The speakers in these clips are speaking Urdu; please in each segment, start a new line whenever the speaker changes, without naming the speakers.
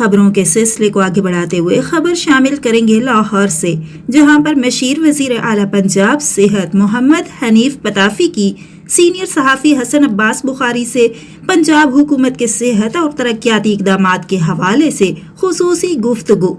خبروں کے سلسلے کو آگے بڑھاتے ہوئے خبر شامل کریں گے لاہور سے، جہاں پر مشیر وزیر اعلیٰ پنجاب صحت محمد حنیف پتافی کی سینئر صحافی حسن عباس بخاری سے پنجاب حکومت کے صحت اور ترقیاتی اقدامات کے حوالے سے خصوصی گفتگو۔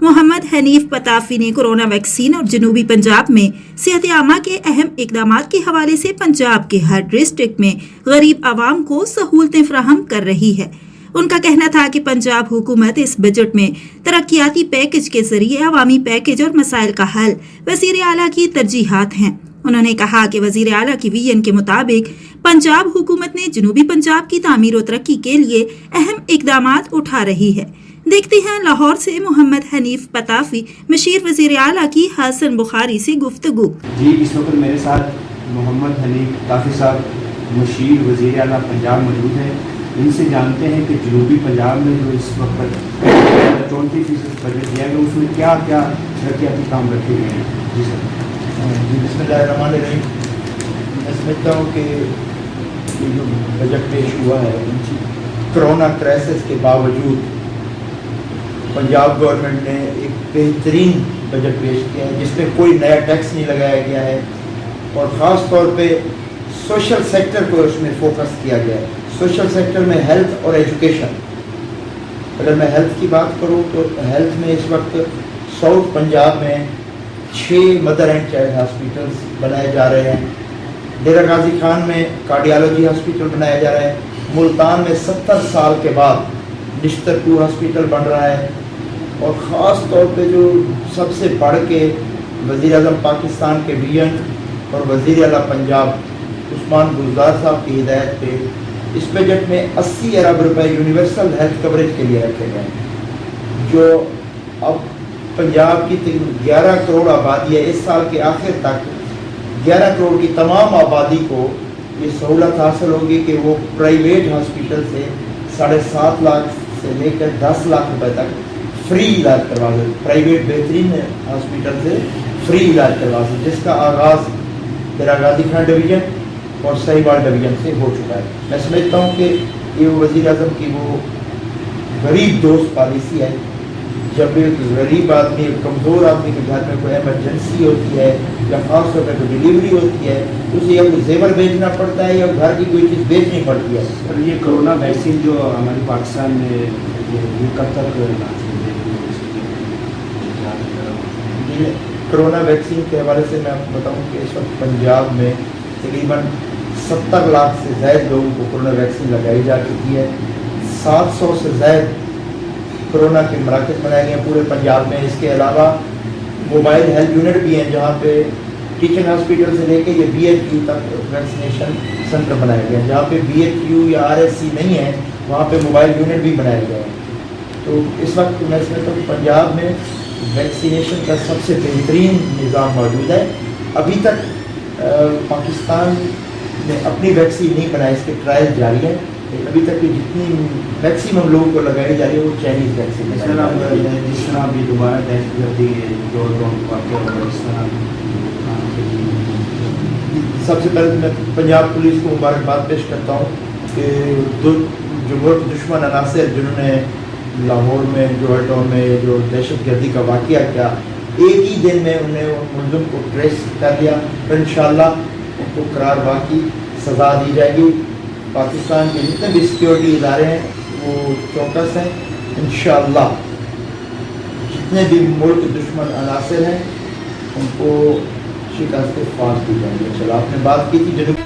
محمد حنیف پتافی نے کورونا ویکسین اور جنوبی پنجاب میں صحت عامہ کے اہم اقدامات کے حوالے سے پنجاب کے ہر ڈسٹرکٹ میں غریب عوام کو سہولتیں فراہم کر رہی ہے۔ ان کا کہنا تھا کہ پنجاب حکومت اس بجٹ میں ترقیاتی پیکج کے ذریعے عوامی پیکج اور مسائل کا حل وزیر اعلیٰ کی ترجیحات ہیں۔ انہوں نے کہا کہ وزیر اعلیٰ کی ویژن کے مطابق پنجاب حکومت نے جنوبی پنجاب کی تعمیر و ترقی کے لیے اہم اقدامات اٹھا رہی ہے۔ دیکھتے ہیں لاہور سے محمد حنیف پتافی مشیر وزیر اعلیٰ کی حسن بخاری سے گفتگو۔
جی، اس وقت میرے ساتھ محمد حنیف پتافی صاحب مشیر وزیر اعلیٰ پنجاب موجود ہیں۔ ان سے جانتے ہیں کہ جنوبی پنجاب میں جو اس وقت 34% بجٹ دیا گیا اس میں کیا کیا ترقیاتی کام رکھے گئے ہیں۔ جی سر۔
جی، بسم اللہ الرحمن الرحیم۔ میں سمجھتا ہوں کہ یہ جو بجٹ پیش ہوا ہے کرونا کرائسس کے باوجود پنجاب گورنمنٹ نے ایک بہترین بجٹ پیش کیا ہے جس میں کوئی نیا ٹیکس نہیں لگایا گیا ہے اور خاص طور پہ سوشل سیکٹر کو اس میں فوکس کیا گیا ہے۔ سوشل سیکٹر میں ہیلتھ اور ایجوکیشن۔ اگر میں ہیلتھ کی بات کروں تو ہیلتھ میں اس وقت ساؤتھ پنجاب میں 6 مدر اینڈ چائلڈ ہاسپٹلس بنائے جا رہے ہیں۔ ڈیرہ غازی خان میں کارڈیالوجی ہاسپٹل بنایا جا رہا ہے۔ ملتان میں 70 سال کے بعد نشتر 2 ہاسپٹل بن رہا ہے۔ اور خاص طور پہ جو سب سے بڑھ کے وزیر اعظم پاکستان کے ویژن اور وزیر اعلیٰ پنجاب عثمان گلزار صاحب کی ہدایت پہ اس بجٹ میں 80 ارب روپے یونیورسل ہیلتھ کوریج کے لیے رکھے گئے ہیں، جو اب پنجاب کی 11 کروڑ آبادی ہے۔ اس سال کے آخر تک 11 کروڑ کی تمام آبادی کو یہ سہولت حاصل ہوگی کہ وہ پرائیویٹ ہاسپٹل سے 7.5 لاکھ سے لے کر 10 لاکھ روپے تک فری علاج کروا سکتے، پرائیویٹ بہترین ہاسپٹل سے فری علاج کروا سکتے، جس کا آغاز ڈیرہ غازی خان ڈویژن اور سہیوال ڈویژن سے ہو چکا ہے۔ میں سمجھتا ہوں کہ یہ وزیر اعظم کی وہ غریب دوست پالیسی ہے۔ جب ایک غریب آدمی، ایک کمزور آدمی کے گھر میں کوئی ایمرجنسی ہوتی ہے یا خاص طور پہ کوئی ڈلیوری ہوتی ہے تو اسے یا کوئی زیور بیچنا پڑتا ہے یا گھر کی کوئی چیز بیچنی پڑتی ہے۔
اور یہ کرونا ویکسین جو ہمارے پاکستان میں یہ کب تک
کرونا ویکسین کے حوالے سے میں آپ کو بتاؤں کہ اس وقت پنجاب میں تقریباً 70 لاکھ سے زائد لوگوں کو کرونا ویکسین لگائی جا چکی ہے۔ 700 سے زائد کرونا کے مراکز بنائے گئے ہیں پورے پنجاب میں۔ اس کے علاوہ موبائل ہیلتھ یونٹ بھی ہیں جہاں پہ ٹیچنگ ہاسپٹل سے لے کے یہ بی ایچ یو تک ویکسینیشن سینٹر بنائے گئے ہیں۔ جہاں پہ بی ایچ یو یا آر ایس سی نہیں ہے وہاں پہ موبائل یونٹ بھی بنائے گئے ہیں۔ تو اس وقت میں سمجھتا ہوں کہ پنجاب میں ویکسینیشن کا سب سے بہترین نظام موجود ہے۔ ابھی تک پاکستان نے اپنی ویکسین نہیں بنائی، اس کے ٹرائل جاری ہیں، لیکن ابھی تک جتنی میکسیمم لوگوں کو لگائی جا رہی ہے وہ چائنیز ویکسین ہے۔
جس طرح ابھی دوبارہ دہشت گردی جو
سب سے پہلے میں پنجاب پولیس کو مبارکباد پیش کرتا ہوں کہ جو ملک دشمن عناصر جنہوں نے لاہور میں جوہر ٹاؤن میں جو دہشت گردی کا واقعہ کیا، ایک ہی دن میں انہیں ملزم کو ٹریس کر لیا اور انشاءاللہ ان کو قرار واقعی سزا دی جائے گی۔ پاکستان کے جتنے بھی سیکیورٹی ادارے ہیں وہ چوکس ہیں، انشاءاللہ جتنے بھی ملک دشمن عناصر ہیں ان کو شکست فاش دی جائے گی۔ چلو، آپ نے بات کی تھی جنوب